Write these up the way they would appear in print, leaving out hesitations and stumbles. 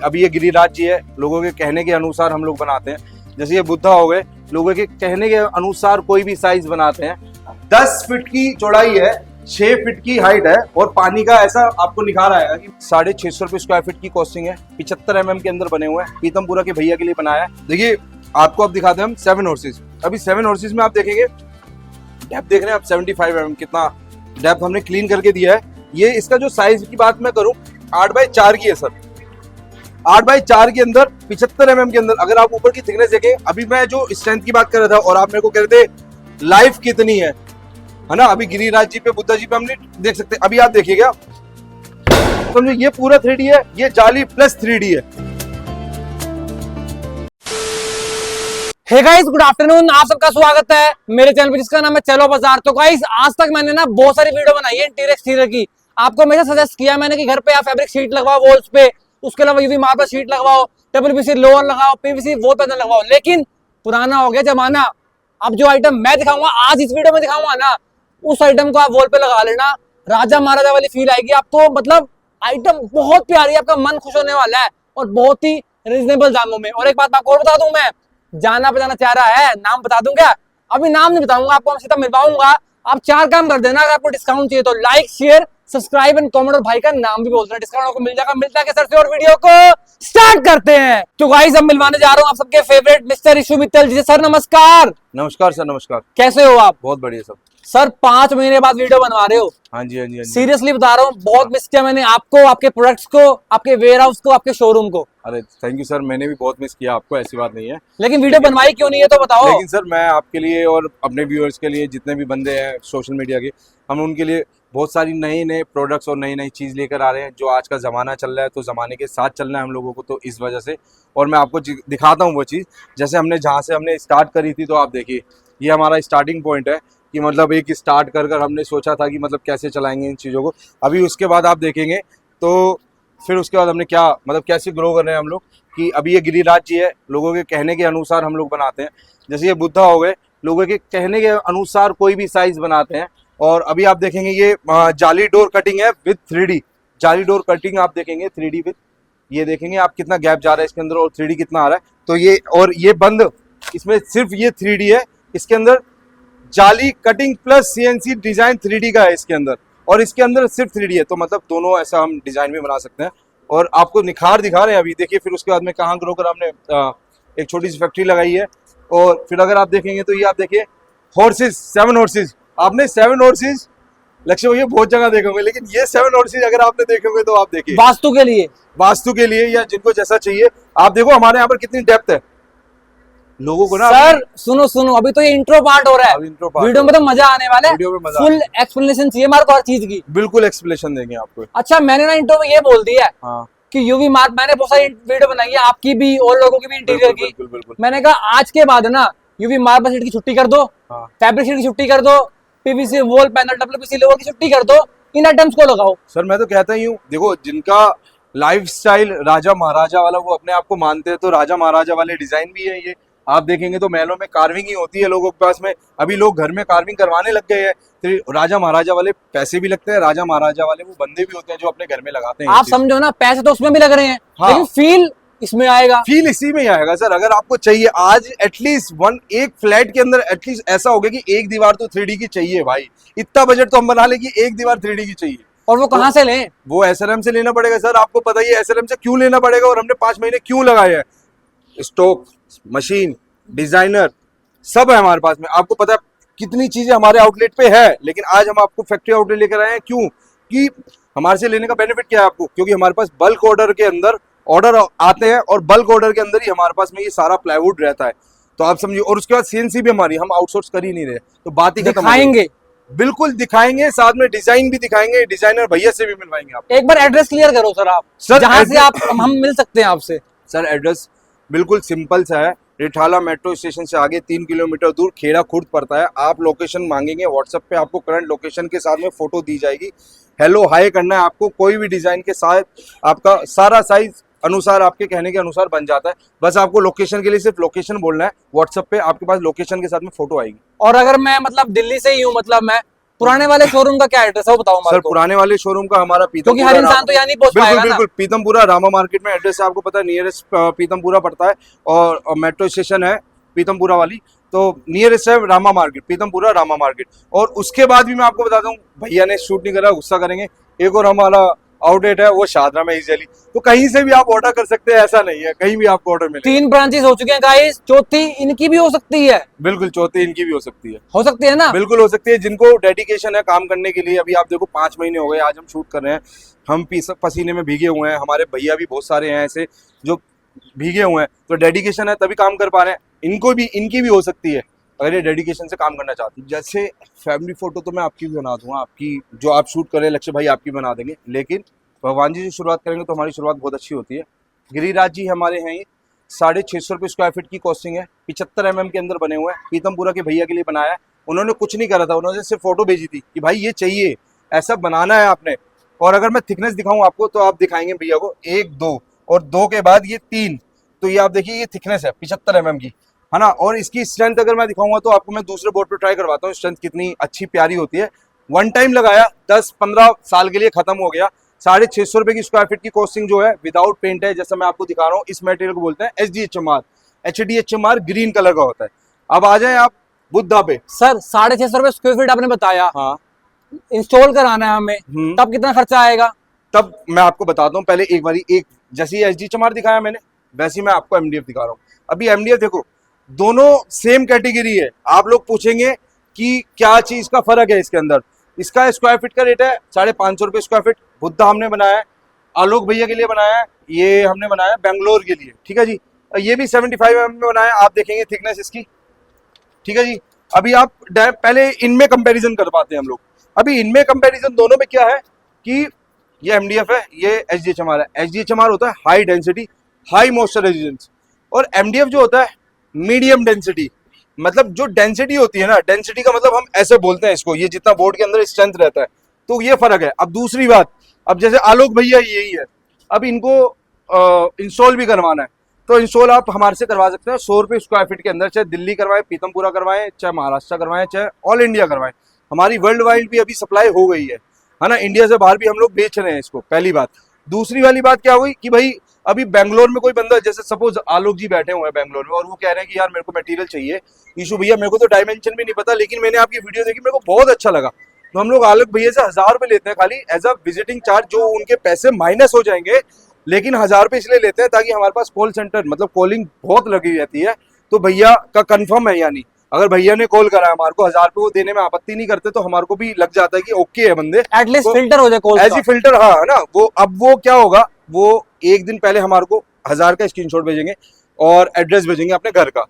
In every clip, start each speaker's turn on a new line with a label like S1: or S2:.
S1: अभी ये गिरिराज जी है, लोगों के कहने के अनुसार हम लोग बनाते हैं। जैसे ये बुद्धा हो गए, लोगों के कहने के अनुसार कोई भी साइज बनाते हैं। 10 फीट की चौड़ाई है, 6 फीट की हाइट है और पानी का ऐसा आपको निखार आएगा कि 650 रुपये स्क्वायर फीट की कॉस्टिंग है। 75 mm के अंदर बने हुए हैं, पीतमपुरा के भैया के लिए बनाया है। देखिए आपको अब दिखाते हैं हम 7 हॉर्सेज। अभी 7 हॉर्सेज में आप देखेंगे डेप्थ देख रहे हैं आप 75 mm, कितना डेप्थ हमने क्लीन करके दिया है। ये इसका जो साइज की बात मैं करूं 8x4 की है सर। 8x4 के अंदर 75 mm के अंदर अगर आप ऊपर की थिकनेस देखें, अभी मैं जो स्ट्रेंथ की बात कर रहा था और आप मेरे को कह रहे थे लाइफ कितनी है ना, अभी गिरिराज जी पे बुद्धा जी पे हमने देख सकते हैं। अभी आप देखिएगा, समझो ये पूरा 3D है, ये जाली प्लस 3D है।
S2: Hey guys, good afternoon. आप सबका स्वागत है मेरे चैनल पे जिसका नाम है चलो बाजार। तो गाइस आज तक मैंने ना बहुत सारी वीडियो बनाई है इंटीरियर एक्सटीरियर की। आपको हमेशा सजेस्ट किया मैंने कि घर पे आप फैब्रिक शीट लगवाओ वॉल्स पे, उसके अलावा यूवी मार्बल शीट लगवाओ, WPC लोअर लगाओ, PVC वॉल पैनल लगवाओ। लेकिन पुराना हो गया जमाना। अब जो आइटम मैं दिखाऊंगा आज इस वीडियो में दिखाऊंगा ना, उस आइटम को आप वॉल पे लगा लेना, राजा महाराजा वाली फील आएगी आपको। मतलब आइटम बहुत प्यारी है, आपका मन खुश होने वाला है और बहुत ही रिजनेबल दामों में। और एक बात आपको और बता दूं, मैं जाना बजाना चाह रहा है, नाम बता दूं क्या? अभी नाम नहीं बताऊंगा, आपको हम सीधा मिलवाऊंगा। आप 4 काम कर देना। अगर आपको डिस्काउंट चाहिए तो like, share, subscribe and comment, और भाई का नाम भी बोल देना, डिस्काउंट आपको मिल जाएगा। मिलता है सर से और वीडियो को स्टार्ट करते हैं। तो गाइस अब मिलवाने जा रहा हूँ आप सबके फेवरेट मिस्टर इशू मित्तल जी से। सर नमस्कार।
S1: नमस्कार सर, नमस्कार।
S2: कैसे हो आप?
S1: बहुत बढ़िया सर।
S2: सर 5 महीने बाद वीडियो बनवा रहे हो?
S1: हाँ जी, हाँ जी, हाँ जी।
S2: सीरियसली बता रहा हूँ, बहुत मिस किया मैंने आपको, आपके प्रोडक्ट्स को, आपके वेयर हाउस को, आपके शोरूम को।
S1: अरे थैंक यू सर, मैंने भी बहुत मिस किया आपको, ऐसी बात नहीं है।
S2: लेकिन वीडियो बनवाई क्यों नहीं है तो बताओ।
S1: लेकिन सर मैं आपके लिए और अपने व्यूअर्स के लिए, जितने भी बंदे हैं सोशल मीडिया के, हम उनके लिए बहुत सारी नए नए प्रोडक्ट्स और नई नई चीज़ लेकर आ रहे हैं। जो आज का ज़माना चल रहा है तो ज़माने के साथ चलना है हम लोगों को, तो इस वजह से। और मैं आपको दिखाता हूँ वो चीज़, जैसे हमने जहाँ से हमने स्टार्ट करी थी। तो आप देखिए ये हमारा स्टार्टिंग पॉइंट है कि मतलब एक स्टार्ट कर हमने सोचा था कि मतलब कैसे चलाएंगे इन चीज़ों को। अभी उसके बाद आप देखेंगे तो फिर उसके बाद हमने क्या मतलब कैसे ग्रो कर रहे हैं हम लोग, कि अभी ये गिरिराज जी है, लोगों के कहने के अनुसार हम लोग बनाते हैं। जैसे ये बुद्धा हो गए, लोगों के कहने के अनुसार कोई भी साइज बनाते हैं। और अभी आप देखेंगे ये जाली डोर कटिंग है विद 3D। जाली डोर कटिंग आप देखेंगे 3D विद, ये देखेंगे आप कितना गैप जा रहा है इसके अंदर और 3D कितना आ रहा है। तो ये और ये बंद, इसमें सिर्फ ये 3D है, इसके अंदर जाली cutting plus CNC design 3D का है इसके अंदर, और इसके अंदर सिर्फ 3D है। तो मतलब दोनों ऐसा हम डिजाइन में बना सकते हैं और आपको निखार दिखा रहे हैं अभी। देखिए फिर उसके बाद में कहाँ ग्रो कर हमने एक छोटी सी फैक्ट्री लगाई है। और फिर अगर आप देखेंगे तो ये आप देखिए हॉर्सेज, 7 हॉर्सेज। आपने 7 हॉर्सेज लक्ष्य भैया बहुत जगह देखे होंगे, लेकिन ये 7 हॉर्सेज अगर आपने देखे होंगे तो आप देखिए
S2: वास्तु के लिए,
S1: वास्तु के लिए या जिनको जैसा चाहिए। आप देखो हमारे यहाँ पर कितनी डेप्थ है लोगों को ना।
S2: सर सुनो, अभी तो ये इंट्रो पार्ट हो रहा है, वीडियो में तो मजा आने वाला है। फुल एक्सप्लेनेशन चाहिए हमारे को हर चीज की।
S1: बिल्कुल एक्सप्लेनेशन देंगे आपको।
S2: अच्छा, मैंने ना इंट्रो में ये बोल दिया है
S1: हाँ
S2: कि यूवी मार्क, मैंने बहुत सारी वीडियो बनाई है आपकी भी और लोगों की भी इंटीरियर की।
S1: बिल्कुल, बिल्कुल।
S2: मैंने कहा आज के बाद ना यूवी मार्बल शीट की छुट्टी कर दो, फैब्रिक शीट की छुट्टी कर दो, PVC wall panel, WPC lower की छुट्टी कर दो, इन आइटम्स को लगाओ।
S1: सर मैं तो कहता ही हूँ, देखो जिनका लाइफस्टाइल राजा महाराजा वाला वो अपने आप को मानते हैं, तो राजा महाराजा वाले डिजाइन भी है ये। आप देखेंगे तो महलों में कार्विंग ही होती है लोगों के पास में। अभी लोग घर में कार्विंग करवाने लग गए हैं, तो राजा महाराजा वाले पैसे भी लगते हैं, राजा महाराजा वाले वो बंदे भी होते हैं जो अपने घर में लगाते हैं।
S2: आप समझो ना, पैसे तो उसमें भी लग रहे हैं,
S1: हाँ।
S2: लेकिन फील इसमें आएगा।
S1: फील इसी में ही आएगा सर। अगर आपको चाहिए आज एटलीस्ट एक फ्लैट के अंदर एटलीस्ट ऐसा होगा कि एक दीवार तो 3D की चाहिए भाई। इतना बजट तो हम बना ले कि एक दीवार 3D की चाहिए।
S2: और वो कहाँ से लें? वो
S1: SRM से लेना पड़ेगा सर। आपको पता ही है SRM से क्यों लेना पड़ेगा और हमने 5 महीने क्यों लगाए हैं। स्टॉक, मशीन, डिजाइनर सब है हमारे पास में। आपको पता है कितनी चीजें हमारे आउटलेट पे है, लेकिन आज हम आपको फैक्ट्री आउटलेट लेकर आए हैं। क्यों? कि हमारे से लेने का बेनिफिट क्या है आपको, क्योंकि हमारे पास बल्क ऑर्डर के अंदर ऑर्डर आते हैं और बल्क ऑर्डर के अंदर ही हमारे पास में ये सारा प्लाईवुड रहता है। तो आप समझिए, और उसके बाद CNC भी हमारी, हम आउटसोर्स कर ही नहीं रहे, तो बात ही खत्म।
S2: दिखाएंगे,
S1: बिल्कुल दिखाएंगे, साथ में डिजाइन भी दिखाएंगे, डिजाइनर भैया से भी मिलवाएंगे आप।
S2: एक बार एड्रेस क्लियर करो सर आप,
S1: सर
S2: जहां से आप हम मिल सकते हैं आपसे।
S1: सर एड्रेस बिल्कुल सिंपल सा है, रिठाला मेट्रो स्टेशन से आगे 3 किलोमीटर दूर खेड़ा खुर्द पड़ता है। आप लोकेशन मांगेंगे व्हाट्सएप पे, आपको करंट लोकेशन के साथ में फोटो दी जाएगी। हेलो हाय करना है आपको, कोई भी डिजाइन के साथ आपका सारा साइज अनुसार आपके कहने के अनुसार बन जाता है। बस आपको लोकेशन के लिए सिर्फ लोकेशन बोलना है, व्हाट्सएप पे आपके पास लोकेशन के साथ में फोटो आएगी।
S2: और अगर मैं मतलब दिल्ली से ही हूँ, मतलब मैं पुराने वाले शोरूम का क्या एड्रेस है वो बताओ
S1: सर
S2: हमारे को,
S1: पुराने वाले शोरूम का हमारा
S2: क्योंकि हर इंसान तो यहाँ नहीं पहुंच
S1: बिल्कुल
S2: पाएगा ना।
S1: बिल्कुल पीतमपुरा रामा मार्केट में एड्रेस है, आपको पता है, नियरेस्ट पीतमपुरा पड़ता है और मेट्रो स्टेशन है पीतमपुरा वाली, तो नियरेस्ट है रामा मार्केट, पीतमपुरा रामा मार्केट। और उसके बाद भी मैं आपको बताता हूँ, भैया ने शूट नहीं करा, गुस्सा करेंगे, एक और हमारा आउटलेट है वो शादरा में इजीली, तो कहीं से भी आप ऑर्डर कर सकते हैं, ऐसा नहीं है, कहीं भी आपको ऑर्डर मिले।
S2: 3 ब्रांचेस हो चुके हैं गाइस, चौथी इनकी भी हो सकती है।
S1: बिल्कुल, चौथी इनकी भी
S2: हो सकती है ना।
S1: बिल्कुल हो सकती है, जिनको डेडिकेशन है काम करने के लिए। अभी आप देखो 5 महीने हो गए, आज हम शूट कर रहे हैं, हम पसीने में भीगे हुए हैं, हमारे भैया भी बहुत सारे हैं ऐसे जो भीगे हुए हैं, तो डेडिकेशन है तभी काम कर पा रहे हैं। इनकी भी हो सकती है अगर ये डेडिकेशन से काम करना चाहते हैं। जैसे फैमिली फोटो तो मैं आपकी भी बना दूंगा, आपकी जो आप शूट करें लक्ष्य भाई आपकी बना देंगे, लेकिन भगवान जी से शुरुआत करेंगे तो हमारी शुरुआत बहुत अच्छी होती है। गिरिराज जी हमारे हैं, ये 650 रुपये स्क्वायर फीट की कॉस्टिंग है, 75 mm के अंदर बने हुए हैं, पीतमपुरा के भैया के लिए बनाया है। उन्होंने कुछ नहीं करा था, उन्होंने सिर्फ फोटो भेजी थी कि भाई ये चाहिए, ऐसा बनाना है आपने। और अगर मैं थिकनेस दिखाऊं आपको तो आप दिखाएंगे भैया को 1 2 और 2 के बाद ये 3, तो ये आप देखिए ये थिकनेस है 75 mm की, है ना। और इसकी स्ट्रेंथ अगर मैं दिखाऊंगा तो आपको मैं दूसरे बोर्ड पे ट्राई करवाता हूँ, स्ट्रेंथ कितनी अच्छी प्यारी होती है। 1 टाइम लगाया 10-15 साल के लिए खत्म हो गया। 650 रुपये की स्क्वायर फीट की कॉस्टिंग जो है विदाउट पेंट है, जैसा मैं आपको दिखा रहा हूँ। इस मटेरियल को बोलते हैं HDHMR, ग्रीन कलर का होता है। अब आ जाए आप बुद्धा पे।
S2: सर 650 रुपये स्क्वायर फीट आपने बताया,
S1: हाँ,
S2: इंस्टॉल कराना है हमें, तब कितना खर्चा आएगा?
S1: तब मैं आपको बताता हूँ, पहले एक बारी जैसे HDHMR दिखाया मैंने, वैसे ही मैं आपको MDF दिखा रहा हूँ। अभी MDF देखो, दोनों सेम कैटेगरी है। आप लोग पूछेंगे कि क्या चीज का फर्क है इसके अंदर। इसका स्क्वायर फीट का रेट है 550 रुपये स्क्वायर फीट। बुद्धा हमने बनाया है, आलोक भैया के लिए बनाया है, ये हमने बनाया है बेंगलोर के लिए, ठीक है जी। ये भी 75 mm में बनाया है, आप देखेंगे थिकनेस इसकी, ठीक है जी। अभी आप पहले इनमें कंपैरिजन कर पाते हैं हम लोग। अभी इनमें कंपैरिजन दोनों में क्या है कि ये MDF है, ये HDHMR है। HDHMR होता है high density, high moisture resistance, और MDF जो होता है मीडियम डेंसिटी। मतलब जो डेंसिटी होती है ना, डेंसिटी का मतलब हम ऐसे बोलते हैं इसको, ये जितना बोर्ड के अंदर स्ट्रेंथ रहता है, तो ये फर्क है। अब दूसरी बात, अब जैसे आलोक भैया यही है, अब इनको इंस्टॉल भी करवाना है, तो इंस्टॉल आप हमारे से करवा सकते हैं 100 रुपये स्क्वायर फीट के अंदर। चाहे दिल्ली करवाएं, पीतमपुरा करवाएं, चाहे महाराष्ट्र करवाएं, चाहे ऑल इंडिया करवाएं। हमारी वर्ल्ड वाइड भी अभी सप्लाई हो गई है ना, इंडिया से बाहर भी हम लोग बेच रहे हैं इसको, पहली बात। दूसरी वाली बात क्या हुई कि भाई अभी बेंगलोर में कोई बंदा, जैसे सपोज आलोक जी बैठे हुए हैं बेंगलोर में, और वो कह रहे हैं कि यार मेरे को मटेरियल चाहिए, ईशू भैया मेरे को तो डायमेंशन भी नहीं पता, लेकिन मैंने आपकी वीडियो देखी, मेरे को बहुत अच्छा लगा, तो हम लोग आलोक भैया से 1000 रुपये लेते हैं खाली एज अ विजिटिंग चार्ज, जो उनके पैसे माइनस हो जाएंगे, लेकिन 1000 रुपये इसलिए लेते हैं ताकि हमारे पास कॉल सेंटर, मतलब कॉलिंग बहुत लगी रहती है, तो भैया का कंफर्म है, यानी अगर भैया ने कॉल करा हमारे को 1000 रुपये वो देने में आपत्ति नहीं करते, तो हमारे को भी लग जाता है कि ओके है बंदे,
S2: एटलीस्ट
S1: तो
S2: फिल्टर हो जाए कॉल
S1: ऐसी फिल्टर, हाँ है ना। वो अब वो क्या होगा, वो एक दिन पहले हमारे को 1000 का स्क्रीनशॉट भेजेंगे और एड्रेस भेजेंगे अपने घर का,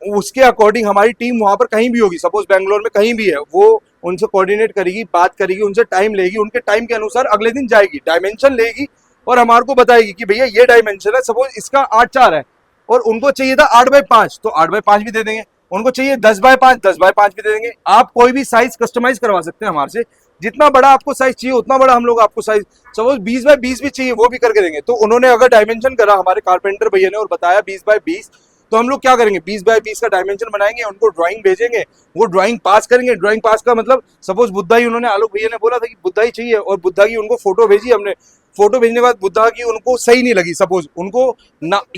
S1: उसके अकॉर्डिंग हमारी टीम वहां पर कहीं भी होगी, सपोज बेंगलोर में कहीं भी है, वो उनसे कोऑर्डिनेट करेगी, बात करेगी, उनसे टाइम लेगी, उनके टाइम के अनुसार अगले दिन जाएगी, डायमेंशन लेगी और हमारे को बताएगी कि भैया ये डायमेंशन है, सपोज इसका 8-4 है और उनको चाहिए था 8x5, तो 8x5 भी दे देंगे। उनको चाहिए 10x5, 10x5 भी दे देंगे। आप कोई भी साइज कस्टमाइज करवा सकते हैं हमारे से, जितना बड़ा आपको साइज चाहिए उतना बड़ा हम लोग आपको साइज, सपोज 20x20 भी चाहिए वो भी करके देंगे। तो उन्होंने अगर डायमेंशन करा हमारे कारपेंटर भैया ने और बताया 20x20, तो हम लोग क्या करेंगे, 20x20 का डायमेंशन बनाएंगे, उनको ड्राइंग भेजेंगे, वो ड्राइंग पास करेंगे। ड्राइंग पास का मतलब सपोज बुद्धा ही, उन्होंने आलोक भैया ने बोला था कि बुद्धा ही चाहिए, और बुद्धा की उनको फोटो भेजी हमने, फोटो भेजने के बाद बुद्धा की उनको सही नहीं लगी, सपोज उनको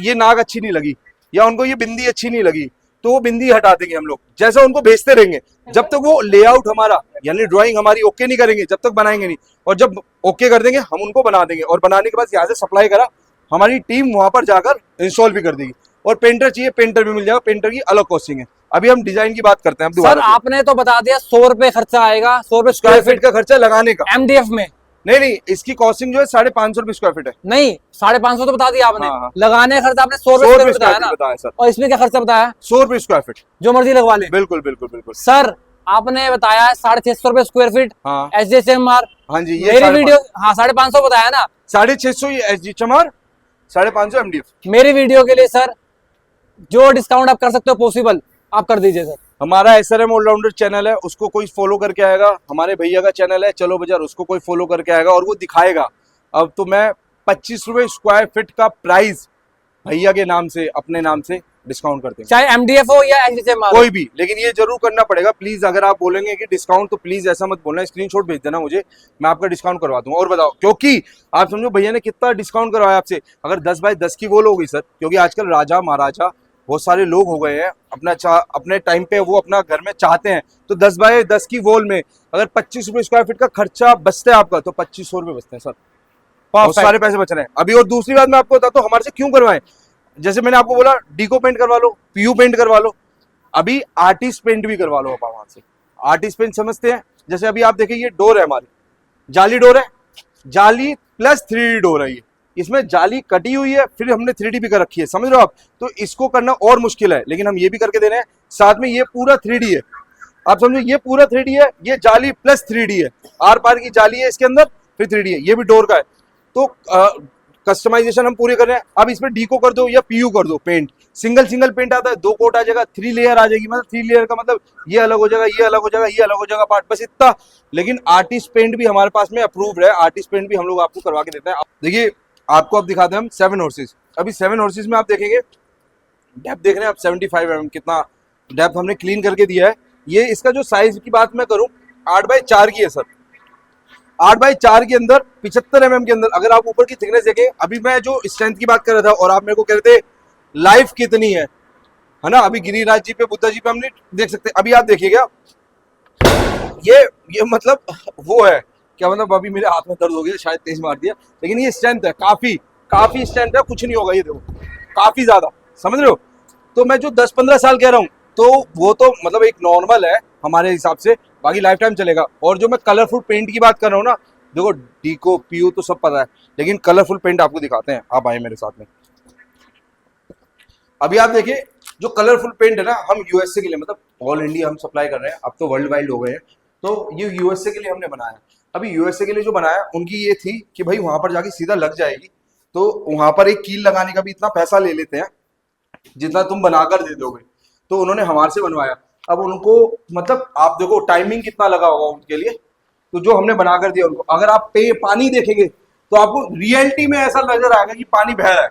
S1: ये नाक अच्छी नहीं लगी या उनको ये बिंदी अच्छी नहीं लगी, तो वो बिंदी हटा देंगे हम लोग, जैसा उनको भेजते रहेंगे जब तक वो लेआउट हमारा यानी ड्राइंग हमारी ओके नहीं करेंगे, जब तक बनाएंगे नहीं। और जब ओके कर देंगे हम उनको बना देंगे, और बनाने के बाद यहाँ से सप्लाई करा, हमारी टीम वहां पर जाकर इंस्टॉल भी कर देगी। और पेंटर चाहिए, पेंटर भी मिल जाएगा, पेंटर की अलग कॉस्टिंग है। अभी हम डिजाइन की बात करते हैं।
S2: सर आपने तो बता दिया 100 रुपए खर्चा आएगा, 100 रुपए
S1: स्क्वायर फीट का खर्चा लगाने का
S2: MDF में।
S1: नहीं, इसकी कॉस्टिंग जो है 550 रुपये स्क्वायर फीट है।
S2: नहीं 550 तो बता दिया आपने,
S1: हाँ।
S2: लगाने का खर्चा आपने 100 रुपए बताया ना,
S1: बताया सर।
S2: और इसमें क्या खर्चा बताया?
S1: 100 रुपये स्क्वायर फीट,
S2: जो मर्जी लगवा ले।
S1: बिल्कुल बिल्कुल बिल्कुल।
S2: सर आपने बताया 650 रुपए स्क्वायर फीट
S1: हाँ
S2: HDHMR।
S1: हाँ जी, ये
S2: मेरी वीडियो, हाँ 550 बताया ना,
S1: 650 ये HDHMR, 550 MDF।
S2: मेरी वीडियो के लिए सर जो डिस्काउंट आप कर सकते हो पॉसिबल आप कर दीजिए सर।
S1: हमारा SRM ऑलराउंडर चैनल है, उसको कोई फॉलो करके आएगा। हमारे भैया का चैनल है चलो बाजार, उसको कोई फॉलो करके आएगा और वो दिखाएगा। अब तो मैं 25 रुपये स्क्वायर फीट का प्राइस भैया के नाम से, अपने नाम से डिस्काउंट करते हैं,
S2: चाहे एमडीएफ हो या एचडीएफ हो।
S1: कोई भी, लेकिन ये जरूर करना पड़ेगा प्लीज। अगर आप बोलेंगे कि डिस्काउंट, तो प्लीज ऐसा मत बोलना, स्क्रीनशॉट भेज देना मुझे, मैं आपका डिस्काउंट करवा दूंगा। और बताओ, क्योंकि आप समझो भैया ने कितना डिस्काउंट करवाया आपसे। अगर 10 बाय 10 की वॉल होगी सर, क्योंकि आजकल राजा महाराजा बहुत सारे लोग हो गए हैं, अपने टाइम पे वो अपना घर में चाहते हैं, तो 10 बाय 10 की वॉल में अगर 25 रुपए स्क्वायर फीट का खर्चा बचता है आपका, तो 2500 रुपए बचते हैं सर, बहुत सारे पैसे बच रहे हैं अभी। और दूसरी बात मैं आपको बताता हूँ, हमारे से क्यों करवाएं। जैसे मैंने आपको बोला, डीको पेंट करवा लो, पीयू पेंट करवा लो, अभी आर्टिस्ट पेंट भी करवा लो आप वहां से। आर्टिस्ट पेंट समझते हैं? जैसे अभी आप देखिए, ये डोर है हमारी, जाली डोर है, जाली प्लस 3D डोर है ये। इसमें जाली कटी हुई है, फिर हमने 3D भी कर रखी है, समझ रहे हो आप? तो इसको करना और मुश्किल है, लेकिन हम ये भी करके दे रहे हैं। साथ में ये पूरा 3D है, आप समझो, ये पूरा 3D है, ये जाली प्लस 3D है, आर पार की जाली है इसके अंदर, फिर 3D है, ये भी डोर का है। तो कस्टमाइजेशन हम पूरे कर रहे हैं। अब इसमें डीको कर दो या पीयू कर दो पेंट, सिंगल सिंगल पेंट आता है, 2 कोट आ जाएगा, 3 लेयर आ जाएगी। मतलब 3 लेयर का मतलब ये अलग हो जाएगा, ये अलग हो जाएगा, ये अलग हो जाएगा पार्ट, बस इतना। लेकिन आर्टिस्ट पेंट भी हमारे पास में अप्रूव्ड है, आर्टिस्ट पेंट भी हम लोग आपको करवा के देते हैं। देखिए, आपको अब दिखाते हैं हम 7 हॉर्सेस। अभी 7 हॉर्सेस में आप देखेंगे, डेप्थ देख रहे हैं आप, 75 mm कितना डेप्थ हमने क्लीन करके दिया है। ये इसका जो साइज की बात मैं करूं, 8 बाय 4 की है सर, 8 बाय 4 के अंदर 75 mm के अंदर। अगर आप ऊपर की थिकनेस देखें, अभी मैं जो स्ट्रेंथ की बात कर रहा था और आप मेरे को कह रहे थे लाइफ कितनी है ना, अभी गिरिराज जी पे, बुद्धा जी पे हमने देख सकते हैं। अभी आप देखिएगा, ये मतलब वो है क्या, मतलब अभी मेरे हाथ में दर्द हो गया, शायद तेज मार दिया, लेकिन ये स्ट्रेंथ है, काफी स्ट्रेंथ है, कुछ नहीं होगा। ये देखो, काफी ज्यादा, समझ रहे हो? तो मैं जो 10-15 साल कह रहा हूँ, तो वो तो मतलब एक नॉर्मल है हमारे हिसाब से, बाकी लाइफ टाइम चलेगा। और जो मैं कलरफुल पेंट की बात कर रहा हूँ ना, देखो डीको पीयू तो सब पता है, लेकिन कलरफुल पेंट आपको दिखाते हैं, आप आए मेरे साथ में। अभी आप देखिए, जो कलरफुल पेंट है ना, हम यूएसए के लिए, मतलब ऑल इंडिया हम सप्लाई कर रहे हैं, अब तो वर्ल्ड वाइड हो गए हैं, तो ये यूएसए के लिए हमने बनाया। अभी यूएसए के लिए जो बनाया, उनकी ये थी कि भाई वहां पर जाके सीधा लग जाएगी, तो वहां पर एक कील लगाने का भी इतना पैसा ले लेते हैं जितना तुम बनाकर दे दोगे, तो उन्होंने हमारे से बनवाया। अब उनको मतलब आप देखो टाइमिंग कितना लगा होगा उनके लिए, तो जो हमने बनाकर दिया उनको, अगर आप पानी देखेंगे तो आपको रियलिटी में ऐसा नजर आएगा कि पानी बह रहा है।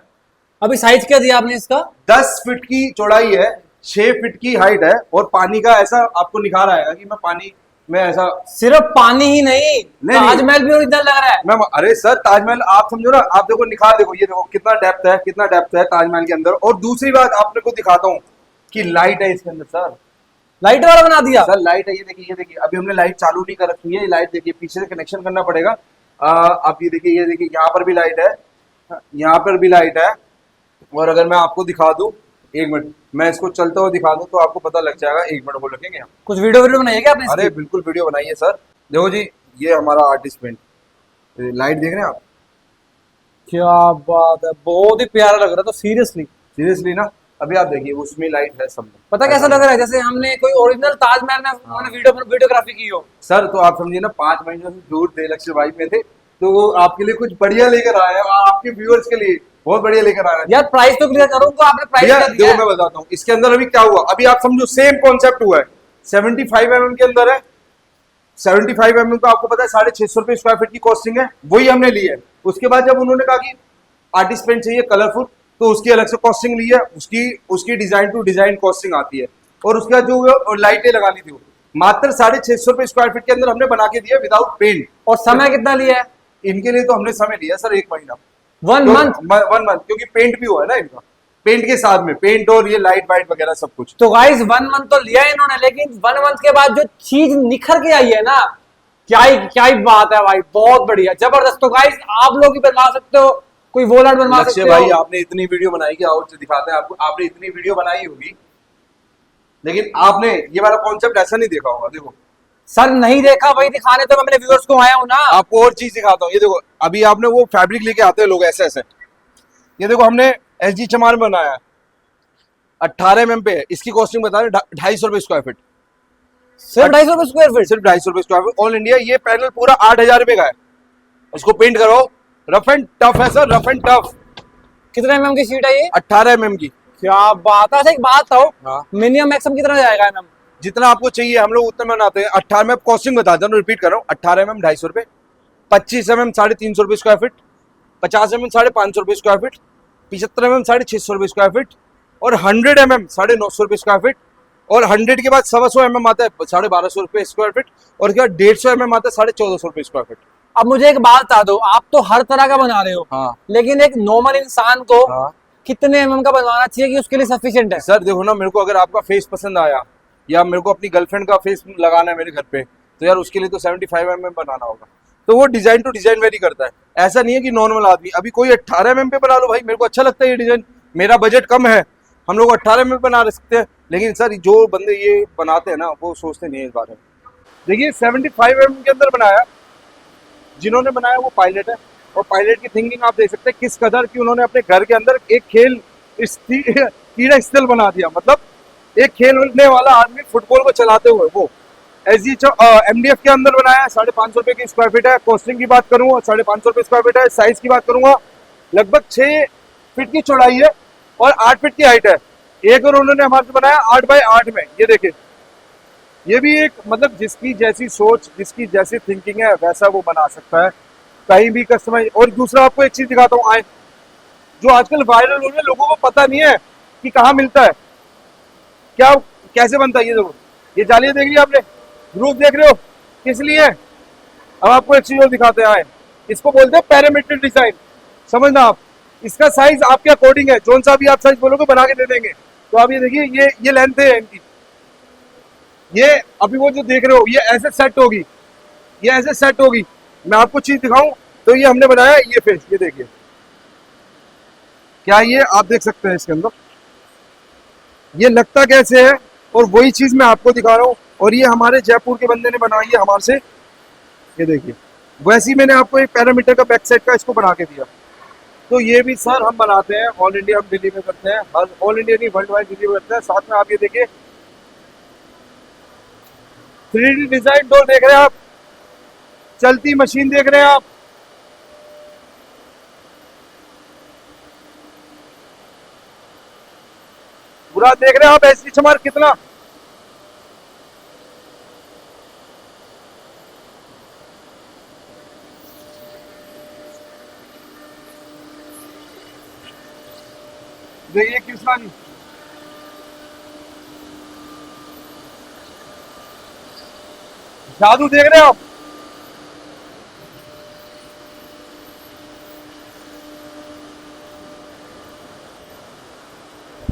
S2: अभी साइज क्या दिया आपने इसका?
S1: 10 फीट की चौड़ाई है, 6 फीट की हाइट है, और पानी का ऐसा आपको निखार आएगा कि मैं पानी में ऐसा,
S2: सिर्फ पानी ही नहीं, ताजमहल भी ओरिजिनल लग रहा है।
S1: मैं, अरे सर ताजमहल आप समझो ना, आप देखो निखार देखो, ये देखो कितना डेप्थ है ताजमहल के अंदर। और दूसरी बात आपने को दिखाता हूँ कि लाइट है इसके अंदर सर,
S2: लाइट वाला बना दिया
S1: सर, लाइट है, ये देखिए अभी हमने लाइट चालू नहीं कर रखी है, लाइट देखिए पीछे से कनेक्शन करना पड़ेगा। आप ये देखिए यहाँ पर भी लाइट है, यहाँ पर भी लाइट है। और अगर मैं आपको दिखा दूं, 1 मिनट मैं इसको चलता हुआ दिखा दूं तो आपको पता लग जाएगा। 1 मिनट बोल रखेंगे,
S2: कुछ वीडियो बनाइए क्या आपने?
S1: अरे बिल्कुल वीडियो बनाइए सर। देखो जी, ये हमारा आर्टिस्ट पेंट, लाइट देख रहे हैं आप,
S2: क्या बात है, बहुत ही प्यारा लग रहा था,
S1: सीरियसली ना। अभी आप देखिए उसमें लाइट है सब में,
S2: पता कैसा लग रहा है, जैसे हमने कोई ओरिजिनल ताजमहल में हमने वीडियोग्राफी की हो।
S1: सर तो आप समझिए ना, 5 महीनों से दूर थे, लक्ष्य भाई में थे, तो वो आपके लिए कुछ बढ़िया लेकर आए हैं, आपके व्यूअर्स के लिए बहुत बढ़िया लेकर आ रहे हैं
S2: यार। प्राइस तो क्लियर करूंगा, आपने प्राइस क्या दिया?
S1: देखो मैं बताता हूँ इसके अंदर अभी क्या हुआ। अभी आप समझो सेम कॉन्सेप्ट हुआ है, 75 mm के अंदर है, 75 mm का आपको पता है 650 रुपए स्क्वायर फीट की कॉस्टिंग है, वही हमने ली है। उसके बाद जब उन्होंने कहा कि आर्टिस्ट पेंट चाहिए कलरफुल, तो उसकी अलग से कॉस्टिंग ली है, उसकी डिजाइन टू डिजाइन कॉस्टिंग आती है। और उसके बाद जो लाइटें लगानी थी, वो मात्र 650 रुपए स्क्वायर फीट के अंदर हमने बना के दिया विदाउट पेंट।
S2: और समय कितना लिया है
S1: इनके लिए? तो हमने समय लिया सर 1 महीना,
S2: 1 मंथ,
S1: क्योंकि पेंट भी हुआ है ना इनका, पेंट के साथ में पेंट और ये लाइट वाइट वगैरह सब कुछ।
S2: तो गाइस 1 मंथ तो लिया है इन्होंने, लेकिन 1 मंथ के बाद जो चीज निखर के आई है ना, क्या ही बात है भाई, बहुत बढ़िया, जबरदस्त। तो गाइस आप लोग भी बनवा सकते हो, कोई वॉल बनवा सकते हो।
S1: भाई आपने इतनी वीडियो बनाई कि आओ दिखाते हैं आपको, आपने इतनी वीडियो बनाई होगी, लेकिन आपने ये वाला कॉन्सेप्ट ऐसा नहीं देखा होगा। देखो
S2: सर, नहीं देखा, वही दिखाने तो मैं मेरे व्यूअर्स को आया हूं ना।
S1: आपको और चीज दिखाता हूँ, ये देखो अभी आपने वो फैब्रिक लेके आते हैं लोग ऐसे ऐसे, ये देखो हमने एसजी चमार में बनाया है, 18 mm पे है, इसकी कॉस्टिंग बता रहे 250 रुपए स्क्वायर फीट,
S2: सिर्फ 250 रुपए स्क्वायर फीट,
S1: सिर्फ 250 रुपए स्क्वायर फीट ऑल इंडिया। ये पैनल पूरा 8000 रुपए का है, इसको पेंट करो, रफ एंड टफ है सर, रफ एंड टफ।
S2: कितने mm की शीट है ये? 18
S1: mm की।
S2: क्या बात है। अच्छा एक बात था,
S1: हाँ।
S2: मिनिमम मैक्सिमम कितना जाएगा mm?
S1: जितना आपको चाहिए हम लोग उतना बनाते हैं। 18 में कॉस्टिंग बताता हूँ, रिपीट कर रहा हूँ, 18 mm 250 रुपए, 25 mm 350 रुपए स्क्वायर फीट, 50 mm 550 रुपए स्क्वायर फीट, 75 mm 650 रुपए स्क्वायर फीट, और 100 mm 950 रुपये स्क्वायर फीट, और 100 के बाद 125 mm आता है 1250 रुपये स्क्वायर फीट, और उसके बाद 150 mm आता है 1450 रुपये स्क्वायर फीट।
S2: अब मुझे एक बात बता दो, आप तो हर तरह का बना रहे हो,
S1: हाँ
S2: लेकिन एक नॉर्मल इंसान को
S1: हाँ
S2: कितने एमएम का बनवाना चाहिए कि उसके लिए सफिशिएंट है?
S1: सर देखो ना, मेरे को अगर आपका फेस पसंद आया या मेरे को अपनी गर्लफ्रेंड का फेस लगाना है मेरे घर पे, तो यार उसके लिए तो 75 mm बनाना होगा। तो वो डिजाइन टू डिजाइन वेरी करता है, ऐसा नहीं है कि नॉर्मल आदमी अभी कोई 18 mm पे बना लो भाई, मेरे को अच्छा लगता है ये डिजाइन, मेरा बजट कम है, हम लोग 18 mm बना सकते हैं। लेकिन सर जो बंदे ये बनाते हैं ना वो सोचते नहीं है इस बारे में। देखिए 75 mm के अंदर बनाया, जिन्होंने बनाया वो पायलट है, और पायलट की थिंकिंग आप देख सकते हैं किस कदर की उन्होंने अपने घर के अंदर एक खेल कीड़ा स्थल बना दिया। मतलब एक खेलने वाला आदमी फुटबॉल को चलाते हुए वो एसजी एमडीएफ के अंदर बनाया है। 550 रुपये की स्क्वायर फीट है। कॉस्टिंग की बात करूँ 550 रुपये स्क्वायर फीट है। साइज की बात करूंगा लगभग 6 फीट की चौड़ाई है और 8 फीट की हाइट है। एक और उन्होंने हमारे से बनाया 8 बाई 8 में। ये देखिए, ये भी एक मतलब जिसकी जैसी सोच, जिसकी जैसी थिंकिंग है वैसा वो बना सकता है, कहीं भी कस्टमाइज। और दूसरा आपको एक चीज दिखाता हूँ, आए जो आजकल वायरल हो रहे हैं, लोगों को पता नहीं है कि कहाँ मिलता है, क्या कैसे बनता है। ये देखो, ये जालियां देख लिया आपने, ग्रुप देख रहे हो, किस लिए है। अब आपको एक चीज और दिखाते हैं, आए इसको बोलते हैं पैरामीट्रिक डिजाइन। समझना आप, इसका साइज आपके अकॉर्डिंग है, जोन सा भी आप साइज बोलोगे बना के दे देंगे। तो आप ये देखिए, ये लेंथ है इनकी, ये अभी वो जो देख रहे हो ये ऐसे सेट होगी, ये ऐसे सेट होगी। मैं आपको चीज दिखाऊं तो ये हमने बनाया ये फेस, ये देखिए क्या ये आप देख सकते हैं इसके अंदर ये लगता कैसे है, और वही चीज मैं आपको दिखा रहा हूँ। और ये हमारे जयपुर के बंदे ने बनाई है हमारे से, ये देखिए वैसे ही मैंने आपको एक पैरामीटर का बैक साइड का इसको बना के दिया। तो ये भी सर हम बनाते हैं, ऑल इंडिया हम दिल्ली में करते हैं, हर ऑल इंडिया नहीं वर्ल्ड वाइड दिल्ली में करते हैं। साथ में आप ये देखिए 3D डिजाइन डोर देख रहे हैं आप, चलती मशीन देख रहे हैं आप, पूरा देख रहे हैं आप, ऐसी चमार कितना। देखिए कृष्णा जी, जादू देख रहे हैं आप।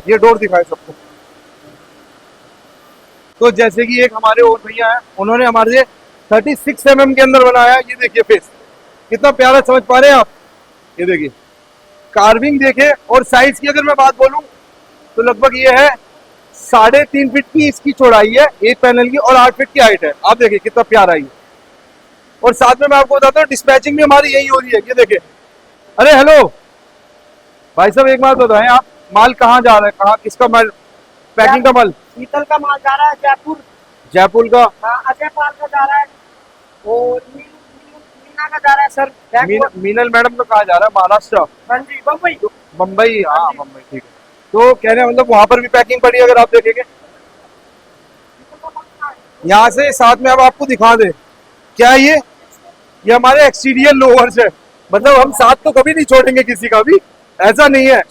S1: ये डोर दिखाए सबको। तो जैसे कि एक हमारे और भैया हैं, उन्होंने हमारे लिए 36 mm के अंदर बनाया। ये देखिए फेस कितना प्यारा, समझ पा रहे हैं आप। ये देखिए कार्विंग देखे, और साइज की अगर मैं बात बोलूं तो लगभग ये है 3.5 फीट की इसकी चौड़ाई है एक पैनल की, और 8 फीट की हाइट है। आप देखिए कितना प्यारा है। और साथ में मैं आपको बताता हूँ डिस्पैचिंग भी हमारी यही हो रही है। ये देखिए, अरे हेलो भाई साहब, एक बात बताएं, आप माल कहाँ जा रहा है, कहाँ किसका माल, पैकिंग का माल?
S3: शीतल का माल जा रहा है जयपुर।
S1: जयपुर का?
S3: हाँ, अजय पाल का जा रहा है, और मीना का जा रहा है सर।
S1: मीनल मैडम का कहाँ जा रहा है? महाराष्ट्र?
S3: हाँ जी, बम्बई।
S1: बम्बई, हाँ बम्बई, ठीक है। तो कहने मतलब वहां पर भी पैकिंग पड़ी, अगर आप देखेंगे यहाँ से। साथ में अब आपको दिखा दे, क्या ये हमारे एक्सटीरियर लोअर्स है। मतलब हम साथ तो कभी नहीं छोड़ेंगे किसी का भी, ऐसा नहीं है।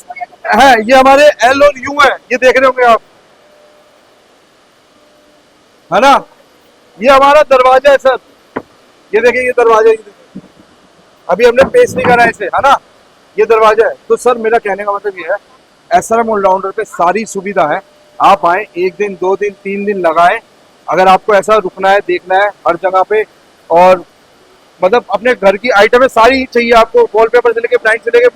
S1: ये हमारे एल और यू है, ये देख रहे होंगे आप, है ना। ये हमारा दरवाजा है सर, ये देखिए ये दरवाजा, ये देखिए अभी हमने पेस्ट नहीं करा इसे, है ना। ये दरवाजा है। तो सर मेरा कहने का मतलब ये है, एसआरएम ऑलराउंडर पे सारी सुविधा है। आप आए, 1 दिन 2 दिन 3 दिन लगाएं, अगर आपको ऐसा रुकना है, देखना है हर जगह पे, और मतलब अपने घर की आइटमें सारी चाहिए आपको, वॉलपेपर से लेके ब्लाइंड से लेके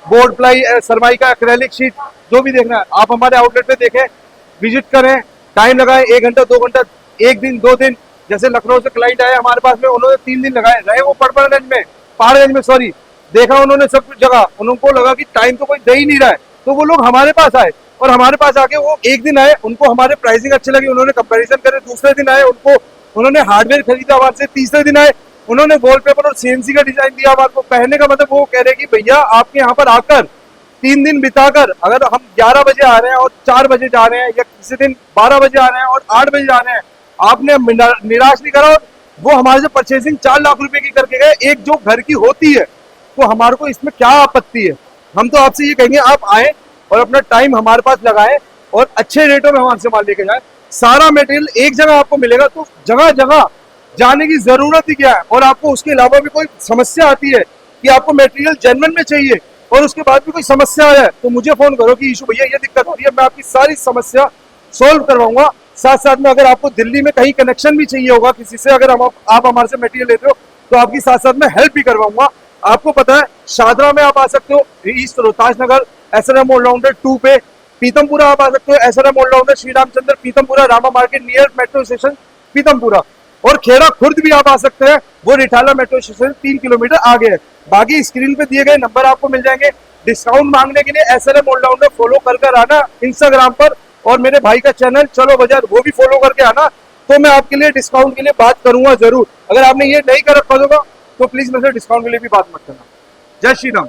S1: बोर्ड प्लाई, सरमाई का एक्रेलिक शीट, जो भी देखना है आप हमारे आउटलेट पे देखें, विजिट करें, टाइम लगाएं, 1 घंटा 2 घंटा, 1 दिन 2 दिन। जैसे लखनऊ से क्लाइंट आए हमारे पास में, उन्होंने 3 दिन लगाए, रहे वो पहाड़गंज में सॉरी, देखा उन्होंने सब कुछ जगह, उनको लगा कि टाइम तो कोई दे ही नहीं रहा है, तो वो लोग हमारे पास आए, और हमारे पास आके वो 1 दिन आए, उनको हमारे प्राइसिंग अच्छी लगी, उन्होंने कंपैरिजन करे, दूसरे दिन आए उन्होंने हार्डवेयर खरीदा हमारे से, तीसरे दिन आए उन्होंने वॉलपेपर और सीएनसी का डिजाइन दिया हमारे को। कहने का मतलब वो कह रहे कि भैया आपके यहाँ पर आकर 3 दिन बिताकर, अगर हम 11 बजे आ रहे हैं और 4 बजे जा रहे हैं, या किसी दिन 12 बजे आ रहे हैं और 8 बजे जा रहे हैं, आपने निराश नहीं करा। वो हमारे से परचेसिंग 4 लाख रुपए की करके गए, एक जो घर की होती है, तो हमारे को इसमें क्या आपत्ति है। हम तो आपसे ये कहेंगे आप आए,
S4: और अपना टाइम हमारे पास लगाएं और अच्छे रेटों में हमारे से माल लेके जाए। सारा मटेरियल एक जगह आपको मिलेगा, तो जगह जगह जाने की जरूरत ही क्या है। और आपको उसके अलावा भी कोई समस्या आती है कि आपको मटेरियल जेन्युइन में चाहिए और उसके बाद भी कोई समस्या है, तो मुझे फोन करो कि ईशु भैया ये दिक्कत हो रही है, मैं आपकी सारी समस्या सोल्व करवाऊंगा। साथ साथ में अगर आपको दिल्ली में कहीं कनेक्शन भी चाहिए होगा किसी से, अगर आप हमारे से मटेरियल लेते हो, तो आपकी साथ साथ में हेल्प भी करवाऊंगा। आपको पता है शादरा में आप आ सकते हो, east Rohtas Nagar SRM all rounder 2 पे। पीतमपुरा आप आ सकते हो, SRM all rounder Shri Ramchandra Pitampura, Rama market near metro station Pitampura. और खेड़ा खुर्द भी आप आ सकते हैं, वो रिठाला मेट्रो स्टेशन 3 किलोमीटर आगे है। बाकी स्क्रीन पे दिए गए नंबर आपको मिल जाएंगे। डिस्काउंट मांगने के लिए SRM ऑलराउंडर फॉलो कर आना इंस्टाग्राम पर, और मेरे भाई का चैनल चलो बाजार वो भी फॉलो करके आना, तो मैं आपके लिए डिस्काउंट के लिए बात करूंगा जरूर। अगर आपने ये नहीं कर रखा होगा तो प्लीज मेरे से डिस्काउंट के लिए भी बात मत करना। जय श्री राम।